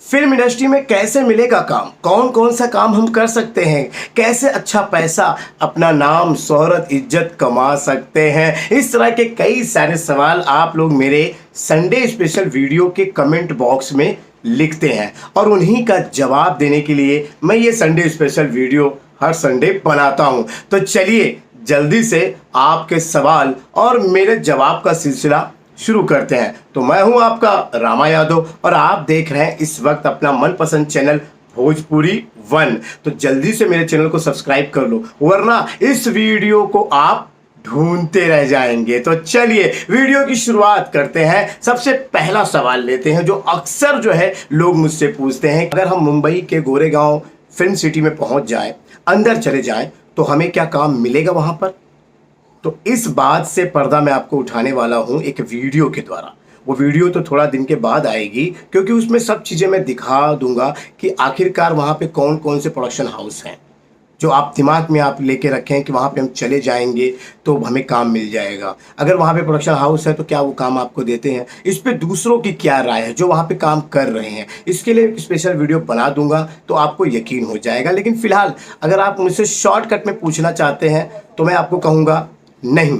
Film industry में कैसे मिलेगा काम, कौन कौन सा काम हम कर सकते हैं, कैसे अच्छा पैसा, अपना नाम, शोहरत, इज्जत कमा सकते हैं। इस तरह के कई सारे सवाल आप लोग मेरे संडे स्पेशल वीडियो के कमेंट बॉक्स में लिखते हैं और उन्हीं का जवाब देने के लिए मैं ये संडे स्पेशल वीडियो हर संडे बनाता हूं। तो चलिए जल्दी से आपके सवाल और मेरे जवाब का सिलसिला शुरू करते हैं। तो मैं हूं आपका रामा यादव और आप देख रहे हैं इस वक्त अपना मनपसंद चैनल भोजपुरी वन। तो जल्दी से मेरे चैनल को सब्सक्राइब कर लो, वरना इस वीडियो को आप ढूंढते रह जाएंगे। तो चलिए वीडियो की शुरुआत करते हैं। सबसे पहला सवाल लेते हैं जो अक्सर जो है लोग मुझसे पूछते हैं, अगर हम मुंबई के गोरेगांव फिल्म सिटी में पहुंच जाए, अंदर चले जाएं, तो हमें क्या काम मिलेगा वहां पर। तो इस बात से पर्दा मैं आपको उठाने वाला हूं एक वीडियो के द्वारा। वो वीडियो तो थोड़ा दिन के बाद आएगी, क्योंकि उसमें सब चीज़ें मैं दिखा दूंगा कि आखिरकार वहां पे कौन कौन से प्रोडक्शन हाउस हैं जो आप दिमाग में आप लेके रखें कि वहाँ पे हम चले जाएंगे तो हमें काम मिल जाएगा। अगर वहाँ पे प्रोडक्शन हाउस है तो क्या वो काम आपको देते हैं, इस पे दूसरों की क्या राय है जो वहाँ पे काम कर रहे हैं, इसके लिए एक स्पेशल वीडियो बना दूंगा तो आपको यकीन हो जाएगा। लेकिन फिलहाल अगर आप मुझसे शॉर्टकट में पूछना चाहते हैं तो मैं आपको कहूँगा नहीं,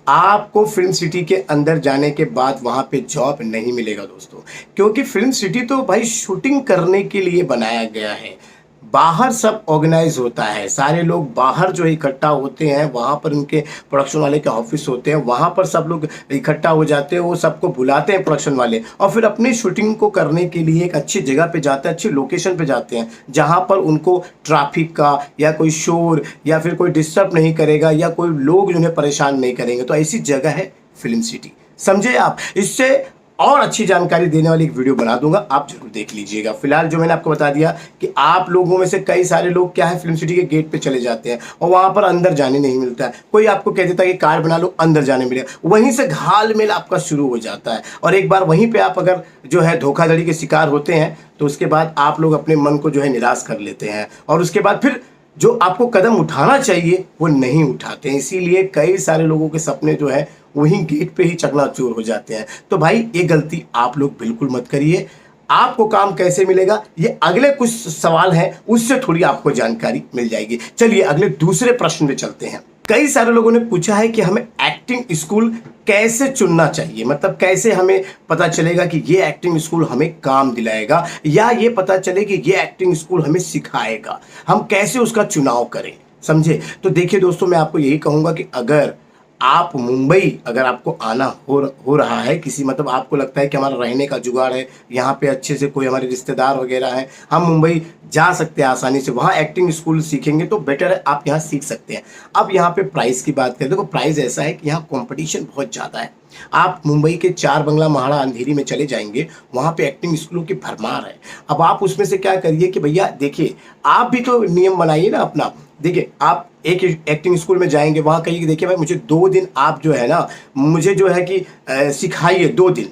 आपको फिल्म सिटी के अंदर जाने के बाद वहां पे जॉब नहीं मिलेगा दोस्तों, क्योंकि फिल्म सिटी तो भाई शूटिंग करने के लिए बनाया गया है। बाहर सब ऑर्गेनाइज होता है, सारे लोग बाहर जो इकट्ठा होते हैं, वहाँ पर उनके प्रोडक्शन वाले के ऑफिस होते हैं, वहाँ पर सब लोग इकट्ठा हो जाते हैं, वो सबको बुलाते हैं प्रोडक्शन वाले और फिर अपनी शूटिंग को करने के लिए एक अच्छी जगह पे जाते हैं, अच्छी लोकेशन पे जाते हैं जहाँ पर उनको ट्रैफिक का या कोई शोर या फिर कोई डिस्टर्ब नहीं करेगा या कोई लोग उन्हें परेशान नहीं करेंगे। तो ऐसी जगह है फिल्म सिटी, समझे आप। इससे और अच्छी जानकारी देने वाली एक वीडियो बना दूंगा, आप जरूर देख लीजिएगा। फिलहाल जो मैंने आपको बता दिया कि आप लोगों में से कई सारे लोग क्या है फिल्म सिटी के गेट पे चले जाते हैं और वहां पर अंदर जाने नहीं मिलता है। कोई आपको कह देता है कि कार्ड बना लो, अंदर जाने मिलेगा, वहीं से घालमेल आपका शुरू हो जाता है। और एक बार वहीं पे आप अगर जो है धोखाधड़ी के शिकार होते हैं तो उसके बाद आप लोग अपने मन को जो है निराश कर लेते हैं और उसके बाद फिर जो आपको कदम उठाना चाहिए वो नहीं उठाते हैं। इसीलिए कई सारे लोगों के सपने जो है वहीं गेट पे ही चकनाचूर हो जाते हैं। तो भाई ये गलती आप लोग बिल्कुल मत करिए। आपको काम कैसे मिलेगा ये अगले कुछ सवाल हैं, उससे थोड़ी आपको जानकारी मिल जाएगी। चलिए अगले दूसरे प्रश्न में चलते हैं। कई सारे लोगों ने पूछा है कि हमें एक्टिंग स्कूल कैसे चुनना चाहिए, मतलब कैसे हमें पता चलेगा कि ये एक्टिंग स्कूल हमें काम दिलाएगा या ये पता चले कि ये एक्टिंग स्कूल हमें सिखाएगा, हम कैसे उसका चुनाव करें, समझे। तो देखिए दोस्तों, मैं आपको यही कहूंगा कि अगर आप मुंबई अगर आपको आना हो रहा है किसी, मतलब आपको लगता है कि हमारा रहने का जुगाड़ है, यहाँ पे अच्छे से कोई हमारे रिश्तेदार वगैरह हैं, हम मुंबई जा सकते हैं आसानी से, वहाँ एक्टिंग स्कूल सीखेंगे तो बेटर है, आप यहाँ सीख सकते हैं। अब यहाँ पे प्राइस की बात करें, देखो प्राइस ऐसा है कि यहाँ कंपटीशन बहुत ज़्यादा है। आप मुंबई के चार बंगला महाड़ा अंधेरी में चले जाएंगे, वहाँ पे एक्टिंग स्कूलों की भरमार है। अब आप उसमें से क्या करिए कि भैया देखिए, आप भी तो नियम बनाइए ना अपना। देखिए आप एक एक्टिंग स्कूल में जाएंगे, वहाँ कहिए कि देखिए भाई मुझे 2 दिन आप जो है ना मुझे जो है कि सिखाइए 2 दिन,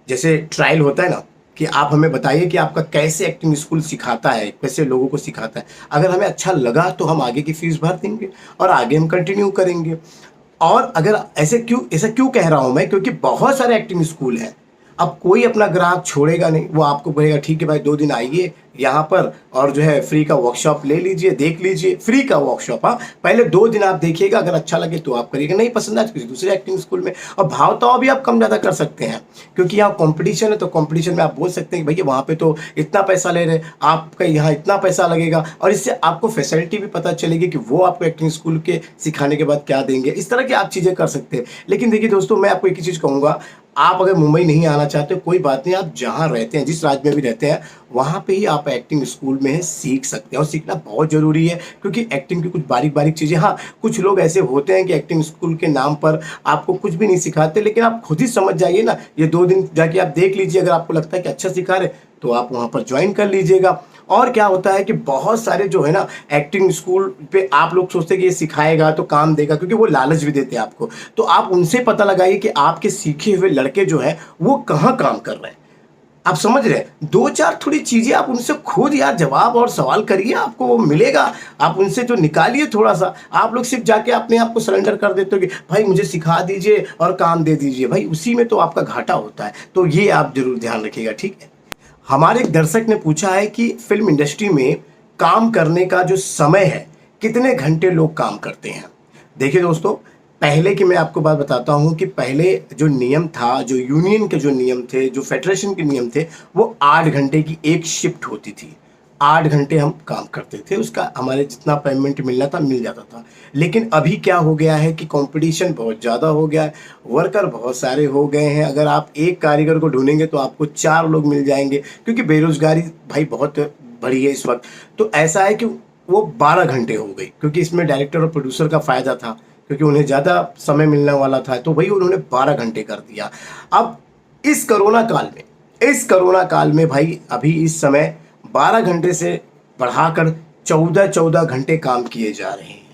जैसे ट्रायल होता है ना कि आप हमें बताइए कि आपका कैसे एक्टिंग स्कूल सिखाता है, कैसे लोगों को सिखाता है। अगर हमें अच्छा लगा तो हम आगे की फीस भर देंगे और आगे हम कंटिन्यू करेंगे। और अगर ऐसा क्यों कह रहा हूँ मैं, क्योंकि बहुत सारे एक्टिंग स्कूल हैं। अब कोई अपना ग्राहक छोड़ेगा नहीं, वो आपको कहेगा ठीक है भाई 2 दिन आइए यहाँ पर और जो है फ्री का वर्कशॉप ले लीजिए, देख लीजिए, फ्री का वर्कशॉप। हाँ, पहले 2 दिन आप देखिएगा, अगर अच्छा लगे तो आप करिएगा, नहीं पसंद आए तो किसी दूसरे एक्टिंग स्कूल में। और भाव ताव भी आप कम ज़्यादा कर सकते हैं, क्योंकि यहाँ कंपटीशन है। तो कंपटीशन में आप बोल सकते हैं कि भैया वहाँ पे तो इतना पैसा ले रहे, आपका यहाँ इतना पैसा लगेगा, और इससे आपको फैसिलिटी भी पता चलेगी कि वो आपको एक्टिंग स्कूल के सिखाने के बाद क्या देंगे। इस तरह की आप चीज़ें कर सकते हैं। लेकिन देखिए दोस्तों, मैं आपको एक ही चीज़ कहूँगा, आप अगर मुंबई नहीं आना चाहते कोई बात नहीं, आप जहाँ रहते हैं, जिस राज्य में भी रहते हैं, वहाँ पे ही आप एक्टिंग स्कूल में सीख सकते हैं। और सीखना बहुत ज़रूरी है, क्योंकि एक्टिंग की कुछ बारीक बारीक चीज़ें, हाँ कुछ लोग ऐसे होते हैं कि एक्टिंग स्कूल के नाम पर आपको कुछ भी नहीं सिखाते, लेकिन आप खुद ही समझ जाइए ना। ये 2 दिन जाके आप देख लीजिए, अगर आपको लगता है कि अच्छा सिखा रहे तो आप वहाँ पर ज्वाइन कर लीजिएगा। और क्या होता है कि बहुत सारे जो है ना एक्टिंग स्कूल पे आप लोग सोचते हैं कि ये सिखाएगा तो काम देगा, क्योंकि वो लालच भी देते हैं आपको। तो आप उनसे पता लगाइए कि आपके सीखे हुए लड़के जो हैं वो कहाँ काम कर रहे हैं, आप समझ रहे हैं। 2-4 थोड़ी चीजें आप उनसे खुद यार जवाब और सवाल करिए, आपको वो मिलेगा। आप उनसे जो निकालिए थोड़ा सा, आप लोग सिर्फ जाके अपने आप को सरेंडर कर देते हो कि भाई मुझे सिखा दीजिए और काम दे दीजिए, भाई उसी में तो आपका घाटा होता है। तो ये आप जरूर ध्यान रखिएगा, ठीक है। हमारे एक दर्शक ने पूछा है कि फिल्म इंडस्ट्री में काम करने का जो समय है, कितने घंटे लोग काम करते हैं। देखिए दोस्तों, पहले की मैं आपको बात बताता हूँ कि पहले जो नियम था, जो यूनियन के जो नियम थे, जो फेडरेशन के नियम थे, वो 8 घंटे की एक शिफ्ट होती थी। 8 घंटे हम काम करते थे, उसका हमारे जितना पेमेंट मिलना था मिल जाता था। लेकिन अभी क्या हो गया है कि कंपटीशन बहुत ज़्यादा हो गया है, वर्कर बहुत सारे हो गए हैं। अगर आप एक कारीगर को ढूंढेंगे तो आपको 4 लोग मिल जाएंगे, क्योंकि बेरोजगारी भाई बहुत बढ़ी है इस वक्त। तो ऐसा है कि वो 12 घंटे हो गई, क्योंकि इसमें डायरेक्टर और प्रोड्यूसर का फ़ायदा था, क्योंकि उन्हें ज़्यादा समय मिलने वाला था, तो वही उन्होंने 12 घंटे कर दिया। अब इस कोरोना काल में भाई अभी इस समय 12 घंटे से बढ़ाकर 14 घंटे काम किए जा रहे हैं।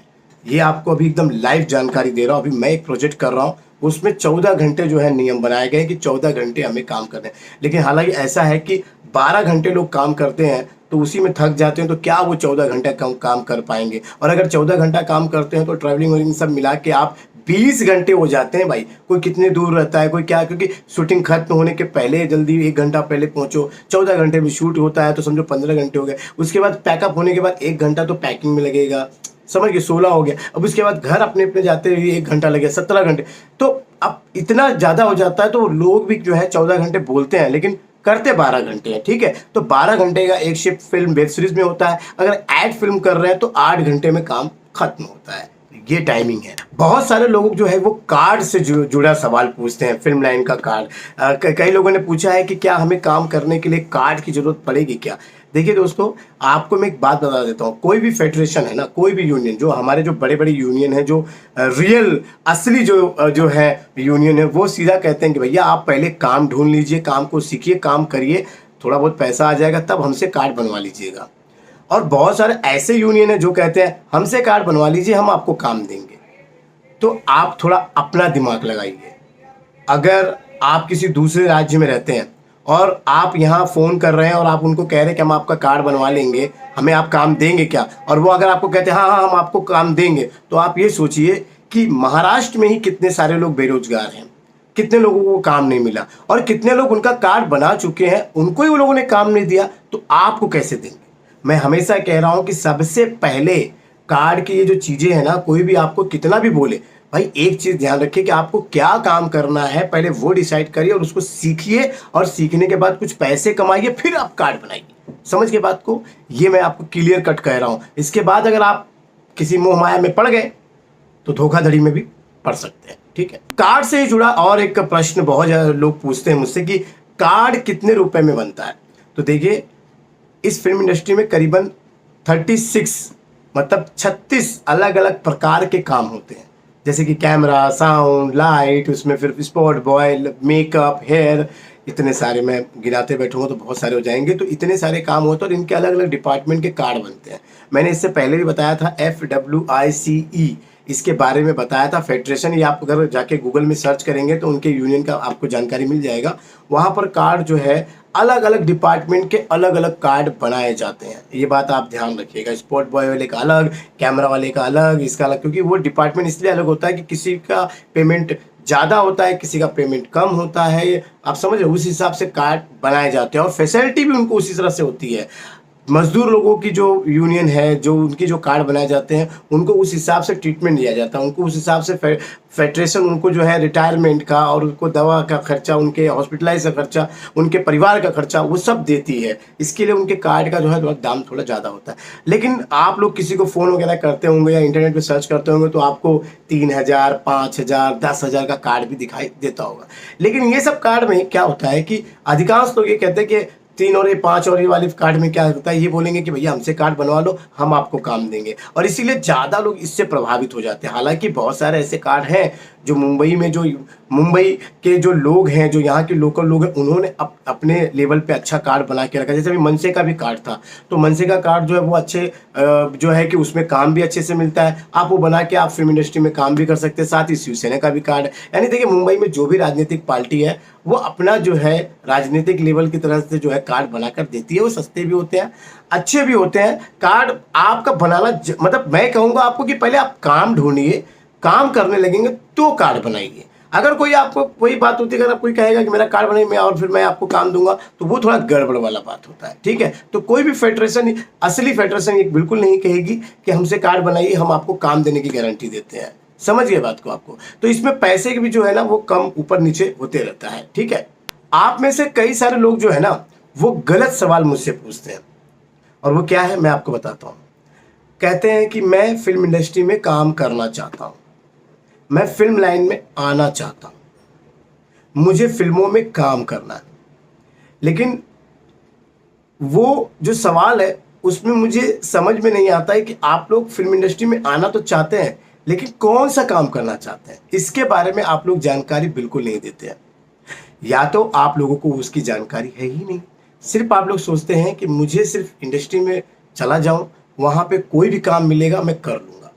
ये आपको अभी एकदम लाइव जानकारी दे रहा हूँ। अभी मैं एक प्रोजेक्ट कर रहा हूँ, उसमें 14 घंटे जो है नियम बनाए गए कि 14 घंटे हमें काम करने हैं। लेकिन हालांकि ऐसा है कि 12 घंटे लोग काम करते हैं तो उसी में थक जाते हैं, तो क्या वो 14 घंटे काम कर पाएंगे। और अगर 14 घंटा काम करते हैं तो ट्रैवलिंग वगैरह सब मिला के आप 20 घंटे हो जाते हैं भाई। कोई कितने दूर रहता है, कोई क्या, क्योंकि शूटिंग खत्म होने के पहले जल्दी 1 घंटा पहले पहुंचो, 14 घंटे में शूट होता है तो समझो 15 घंटे हो गए। उसके बाद पैकअप होने के बाद 1 घंटा तो पैकिंग में लगेगा, समझ के 16 हो गया। अब उसके बाद घर अपने अपने जाते हुए 1 घंटा लगे, 17 घंटे। तो अब इतना ज़्यादा हो जाता है, तो लोग भी जो है 14 घंटे बोलते हैं लेकिन करते 12 घंटे हैं। ठीक है, तो 12 घंटे का एक शिफ्ट फिल्म वेब सीरीज में होता है। अगर एड फिल्म कर रहे हैं तो 8 घंटे में काम खत्म होता है, ये टाइमिंग है। बहुत सारे लोग जो है वो कार्ड से जुड़ा सवाल पूछते हैं, फिल्म लाइन का कार्ड। कई लोगों ने पूछा है कि क्या हमें काम करने के लिए कार्ड की जरूरत पड़ेगी क्या। देखिए दोस्तों, आपको मैं एक बात बता देता हूँ। कोई भी फेडरेशन है ना, कोई भी यूनियन, जो हमारे जो बड़े बड़े यूनियन है, जो रियल असली जो है यूनियन है, वो सीधा कहते हैं कि भैया आप पहले काम ढूंढ लीजिए, काम को सीखिए, काम करिए, थोड़ा बहुत पैसा आ जाएगा तब हमसे कार्ड बनवा लीजिएगा। और बहुत सारे ऐसे यूनियन है जो कहते हैं हमसे कार्ड बनवा लीजिए, हम आपको काम देंगे। तो आप थोड़ा अपना दिमाग लगाइए। अगर आप किसी दूसरे राज्य में रहते हैं और आप यहाँ फ़ोन कर रहे हैं और आप उनको कह रहे हैं कि हम आपका कार्ड बनवा लेंगे, हमें आप काम देंगे क्या, और वो अगर आपको कहते हैं हाँ हाँ हम आपको काम देंगे, तो आप ये सोचिए कि महाराष्ट्र में ही कितने सारे लोग बेरोजगार हैं, कितने लोगों को काम नहीं मिला, और कितने लोग उनका कार्ड बना चुके हैं, उनको ही उन लोगों ने काम नहीं दिया, तो आपको कैसे देंगे। मैं हमेशा कह रहा हूँ कि सबसे पहले कार्ड की ये जो चीज़ें हैं ना, कोई भी आपको कितना भी बोले, भाई एक चीज़ ध्यान रखिए कि आपको क्या काम करना है, पहले वो डिसाइड करिए और उसको सीखिए, और सीखने के बाद कुछ पैसे कमाइए, फिर आप कार्ड बनाइए। समझ के बात को, ये मैं आपको क्लियर कट कह रहा हूँ। इसके बाद अगर आप किसी मोह माया में पड़ गए तो धोखाधड़ी में भी पड़ सकते हैं। ठीक है, कार्ड से ही जुड़ा और एक प्रश्न बहुत ज़्यादा लोग पूछते हैं मुझसे कि कार्ड कितने रुपए में बनता है। तो देखिए, इस फिल्म इंडस्ट्री में करीबन 36 मतलब 36 अलग अलग प्रकार के काम होते हैं, जैसे कि कैमरा, साउंड, लाइट, उसमें फिर स्पॉट बॉय, मेकअप, हेयर, इतने सारे मैं गिनाते बैठूंगा तो बहुत सारे हो जाएंगे। तो इतने सारे काम होते हैं और इनके अलग अलग डिपार्टमेंट के कार्ड बनते हैं। मैंने इससे पहले भी बताया था FWICE, इसके बारे में बताया था। फेडरेशन, ये आप अगर जाके गूगल में सर्च करेंगे तो उनके यूनियन का आपको जानकारी मिल जाएगा। वहाँ पर कार्ड जो है अलग अलग डिपार्टमेंट के अलग अलग कार्ड बनाए जाते हैं, ये बात आप ध्यान रखिएगा। स्पॉट बॉय वाले का अलग, कैमरा वाले का अलग, इसका अलग, क्योंकि वो डिपार्टमेंट इसलिए अलग होता है कि किसी का पेमेंट ज़्यादा होता है, किसी का पेमेंट कम होता है, आप समझ रहे, उस हिसाब से कार्ड बनाए जाते हैं और फैसिलिटी भी उनको उसी तरह से होती है। मजदूर लोगों की जो यूनियन है, जो उनकी जो कार्ड बनाए जाते हैं, उनको उस हिसाब से ट्रीटमेंट दिया जाता है, उनको उस हिसाब से फेडरेशन उनको जो है रिटायरमेंट का और उनको दवा का खर्चा, उनके हॉस्पिटलाइज का खर्चा, उनके परिवार का खर्चा, वो सब देती है। इसके लिए उनके कार्ड का जो है दाम थोड़ा ज़्यादा होता है। लेकिन आप लोग किसी को फ़ोन वगैरह करते होंगे या इंटरनेट पर सर्च करते होंगे तो आपको 3000, 5000, 10,000 का कार्ड भी दिखाई देता होगा। लेकिन ये सब कार्ड में क्या होता है कि अधिकांश लोग ये कहते हैं कि 3 और 5 और ये वाले कार्ड में क्या होता है, ये बोलेंगे कि भैया हमसे कार्ड बनवा लो, हम आपको काम देंगे, और इसीलिए ज़्यादा लोग इससे प्रभावित हो जाते हैं। हालांकि बहुत सारे ऐसे कार्ड हैं जो मुंबई के जो लोग हैं, जो यहाँ के लोकल लोग हैं, उन्होंने अपने लेवल पे अच्छा कार्ड बना के रखा। जैसे अभी मनसे का भी कार्ड था, तो मनसे का कार्ड जो है वो अच्छे जो है कि उसमें काम भी अच्छे से मिलता है, आप वो बना के आप फिल्म इंडस्ट्री में काम भी कर सकते हैं। साथ ही शिवसेना का भी कार्ड है। यानी देखिए, मुंबई में जो भी राजनीतिक पार्टी है वो अपना जो है राजनीतिक लेवल की तरह से जो है कार्ड बनाकर देती है। वो सस्ते भी होते हैं, अच्छे भी होते हैं। कार्ड आपका बनाना मतलब मैं कहूँगा आपको कि पहले आप काम ढूंढिए, काम करने लगेंगे तो कार्ड बनाइए। अगर कोई आपको वही बात होती है, अगर आप कोई कहेगा कि मेरा कार्ड बनाइए मैं और फिर मैं आपको काम दूंगा, तो वो थोड़ा गड़बड़ वाला बात होता है, ठीक है। तो कोई भी फेडरेशन, असली फेडरेशन ये बिल्कुल नहीं कहेगी कि हमसे कार्ड बनाइए, हम आपको काम देने की गारंटी देते हैं। समझ गए बात को आपको। तो इसमें पैसे की भी जो है ना वो कम ऊपर नीचे होते रहता है, ठीक है। आप में से कई सारे लोग जो है ना वो गलत सवाल मुझसे पूछते हैं, और वो क्या है मैं आपको बताता हूँ। कहते हैं कि मैं फिल्म इंडस्ट्री में काम करना चाहता हूँ, मैं फिल्म लाइन में आना चाहता हूँ, मुझे फिल्मों में काम करना है। लेकिन वो जो सवाल है उसमें मुझे समझ में नहीं आता है कि आप लोग फिल्म इंडस्ट्री में आना तो चाहते हैं, लेकिन कौन सा काम करना चाहते हैं, इसके बारे में आप लोग जानकारी बिल्कुल नहीं देते हैं। या तो आप लोगों को उसकी जानकारी है ही नहीं, सिर्फ आप लोग सोचते हैं कि मुझे सिर्फ इंडस्ट्री में चला जाऊं, वहां पे कोई भी काम मिलेगा मैं कर लूंगा।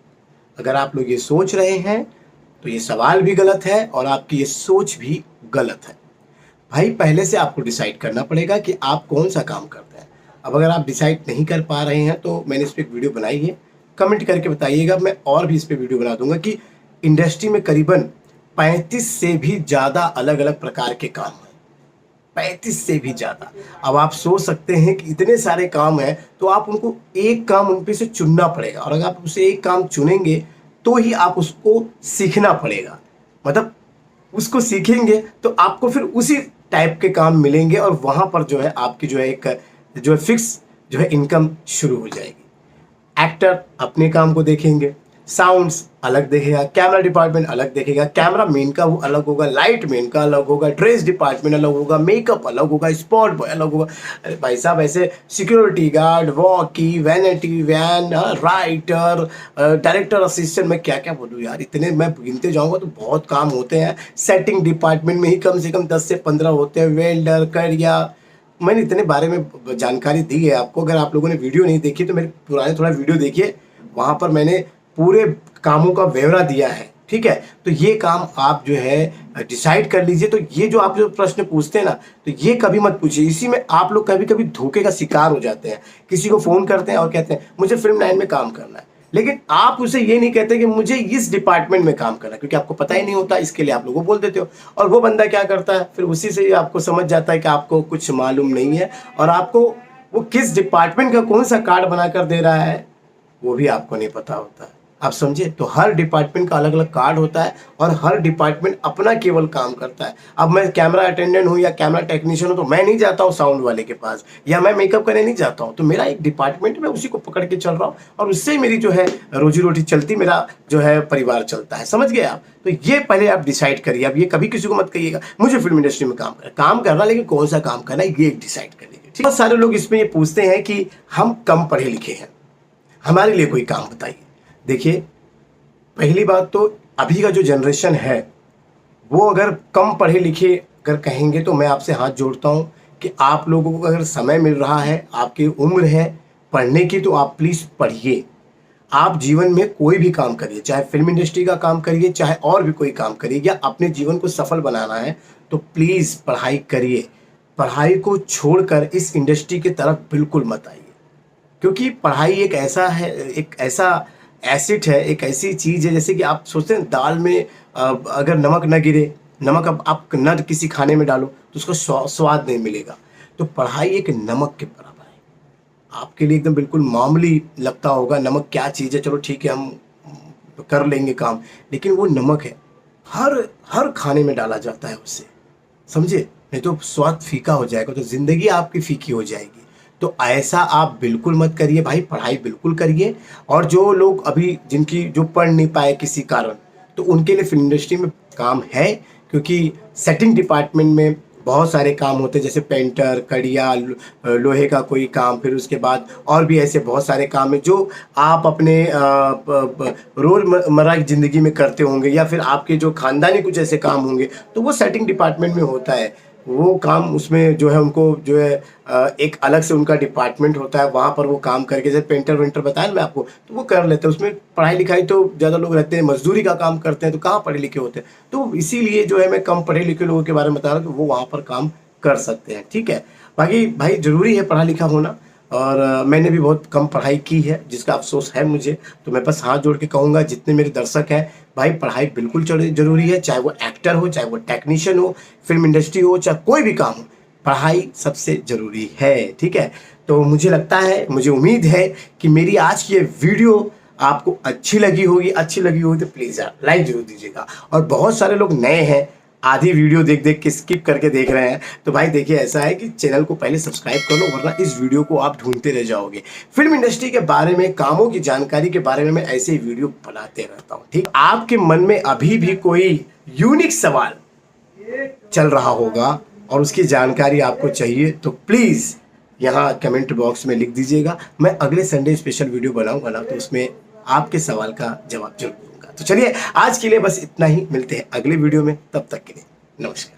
अगर आप लोग ये सोच रहे हैं तो ये सवाल भी गलत है और आपकी ये सोच भी गलत है। भाई पहले से आपको डिसाइड करना पड़ेगा कि आप कौन सा काम करते हैं। अब अगर आप डिसाइड नहीं कर पा रहे हैं तो मैंने इस पर एक वीडियो बनाई है, कमेंट करके बताइएगा, मैं और भी इस पर वीडियो बना दूंगा कि इंडस्ट्री में करीबन 35 से भी ज़्यादा अलग अलग प्रकार के काम हैं, 35 से भी ज़्यादा। अब आप सोच सकते हैं कि इतने सारे काम हैं तो आप उनको एक काम उन पे से चुनना पड़ेगा, और अगर आप उसे एक काम चुनेंगे तो ही आप उसको सीखना पड़ेगा। मतलब उसको सीखेंगे तो आपको फिर उसी टाइप के काम मिलेंगे, और वहाँ पर जो है आपकी जो है एक जो है फिक्स जो है इनकम शुरू हो जाएगी। एक्टर अपने काम को देखेंगे, साउंड्स अलग देखेगा, कैमरा डिपार्टमेंट अलग देखेगा, कैमरा मैन का वो अलग होगा, लाइट मैन का अलग होगा, ड्रेस डिपार्टमेंट अलग होगा, मेकअप अलग होगा, स्पॉट बॉय अलग होगा। अरे भाई साहब ऐसे security guard, walkie, vanity van, writer, director assistant, मैं क्या क्या बोलूँ यार, इतने मैं गिनते जाऊँगा तो बहुत काम होते हैं। सेटिंग डिपार्टमेंट में ही कम से कम 10 से 15 होते हैं, वेल्डर, करिया। मैंने इतने बारे में जानकारी दी है आपको। अगर आप लोगों ने वीडियो नहीं देखी तो मेरे पुराने थोड़ा वीडियो देखिए, वहाँ पर मैंने पूरे कामों का ब्यौरा दिया है, ठीक है। तो ये काम आप जो है डिसाइड कर लीजिए। तो ये जो आप जो प्रश्न पूछते हैं ना, तो ये कभी मत पूछिए, इसी में आप लोग कभी कभी धोखे का शिकार हो जाते हैं। किसी को फ़ोन करते हैं और कहते हैं मुझे फिल्म लाइन में काम करना है, लेकिन आप उसे ये नहीं कहते कि मुझे इस डिपार्टमेंट में काम करना है, क्योंकि आपको पता ही नहीं होता, इसके लिए आप लोगों को बोल देते हो। और वो बंदा क्या करता है, फिर उसी से ही आपको समझ जाता है कि आपको कुछ मालूम नहीं है, और आपको वो किस डिपार्टमेंट का कौन सा कार्ड बनाकर दे रहा है वो भी आपको नहीं पता होता है। आप समझे। तो हर डिपार्टमेंट का अलग अलग कार्ड होता है, और हर डिपार्टमेंट अपना केवल काम करता है। अब मैं कैमरा अटेंडेंट हूँ या कैमरा टेक्नीशियन हूँ तो मैं नहीं जाता हूँ साउंड वाले के पास, या मैं मेकअप करने नहीं जाता हूँ। तो मेरा एक डिपार्टमेंट में उसी को पकड़ के चल रहा हूँ, और उससे ही मेरी जो है रोजी रोटी चलती, मेरा जो है परिवार चलता है। समझ गए आप। तो ये पहले आप डिसाइड करिए। अब ये कभी किसी को मत कहिएगा मुझे फिल्म इंडस्ट्री में काम करना, लेकिन कौन सा काम करना है ये डिसाइड कर लीजिए। बहुत सारे लोग इसमें ये पूछते हैं कि हम कम पढ़े लिखे हैं, हमारे लिए कोई काम बताइए। देखिए पहली बात तो अभी का जो जनरेशन है वो अगर कम पढ़े लिखे अगर कहेंगे तो मैं आपसे हाथ जोड़ता हूँ कि आप लोगों को अगर समय मिल रहा है, आपकी उम्र है पढ़ने की, तो आप प्लीज़ पढ़िए। आप जीवन में कोई भी काम करिए, चाहे फिल्म इंडस्ट्री का काम करिए, चाहे और भी कोई काम करिए, या अपने जीवन को सफल बनाना है तो प्लीज़ पढ़ाई करिए। पढ़ाई को छोड़कर इस इंडस्ट्री की तरफ बिल्कुल मत आइए, क्योंकि पढ़ाई एक ऐसा है, एक ऐसा एसिड है, एक ऐसी चीज़ है, जैसे कि आप सोचते हैं दाल में अगर नमक न गिरे, नमक अब आप न किसी खाने में डालो तो उसका स्वाद नहीं मिलेगा। तो पढ़ाई एक नमक के बराबर है। आपके लिए एकदम बिल्कुल मामूली लगता होगा नमक क्या चीज़ है, चलो ठीक है हम कर लेंगे काम, लेकिन वो नमक है, हर खाने में डाला जाता है उससे, समझे। नहीं तो स्वाद फीका हो जाएगा, तो ज़िंदगी आपकी फीकी हो जाएगी। तो ऐसा आप बिल्कुल मत करिए भाई, पढ़ाई बिल्कुल करिए। और जो लोग अभी जिनकी जो पढ़ नहीं पाए किसी कारण, तो उनके लिए फिल्म इंडस्ट्री में काम है, क्योंकि सेटिंग डिपार्टमेंट में बहुत सारे काम होते हैं, जैसे पेंटर, कड़िया, लोहे का कोई काम, फिर उसके बाद और भी ऐसे बहुत सारे काम हैं जो आप अपने रोज़मर्रा की ज़िंदगी में करते होंगे, या फिर आपके जो ख़ानदानी कुछ ऐसे काम होंगे तो वो सेटिंग डिपार्टमेंट में होता है। वो काम उसमें जो है उनको जो है एक अलग से उनका डिपार्टमेंट होता है, वहाँ पर वो काम करके, जैसे पेंटर वेंटर बताया मैं आपको, तो वो कर लेते हैं। उसमें पढ़ाई लिखाई तो ज़्यादा लोग रहते हैं, मजदूरी का काम करते हैं, तो कहाँ पढ़े लिखे होते हैं। तो इसीलिए जो है मैं कम पढ़े लिखे लोगों के बारे में बता रहा हूँ कि वो वहाँ पर काम कर सकते हैं, ठीक है। बाकी भाई ज़रूरी है पढ़ा लिखा होना, और मैंने भी बहुत कम पढ़ाई की है, जिसका अफसोस है मुझे। तो मैं बस हाथ जोड़ के कहूँगा जितने मेरे दर्शक हैं, भाई पढ़ाई बिल्कुल ज़रूरी है, चाहे वो एक्टर हो, चाहे वो टेक्नीशियन हो, फिल्म इंडस्ट्री हो, चाहे कोई भी काम हो, पढ़ाई सबसे ज़रूरी है, ठीक है। तो मुझे लगता है, मुझे उम्मीद है कि मेरी आज की ये वीडियो आपको अच्छी लगी होगी तो प्लीज़ यार लाइक जरूर दीजिएगा। और बहुत सारे लोग नए हैं, आधी वीडियो देख देख के स्किप करके देख रहे हैं, तो भाई देखिए ऐसा है कि चैनल को पहले सब्सक्राइब कर लो, वरना इस वीडियो को आप ढूंढते रह जाओगे। फिल्म इंडस्ट्री के बारे में, कामों की जानकारी के बारे में मैं ऐसे ही वीडियो बनाते रहता हूँ, ठीक। आपके मन में अभी भी कोई यूनिक सवाल चल रहा होगा और उसकी जानकारी आपको चाहिए, तो प्लीज़ यहाँ कमेंट बॉक्स में लिख दीजिएगा। मैं अगले संडे स्पेशल वीडियो बनाऊंगा ना, तो उसमें आपके सवाल का जवाब जरूर दूंगा। तो चलिए आज के लिए बस इतना ही, मिलते हैं अगले वीडियो में, तब तक के लिए नमस्कार।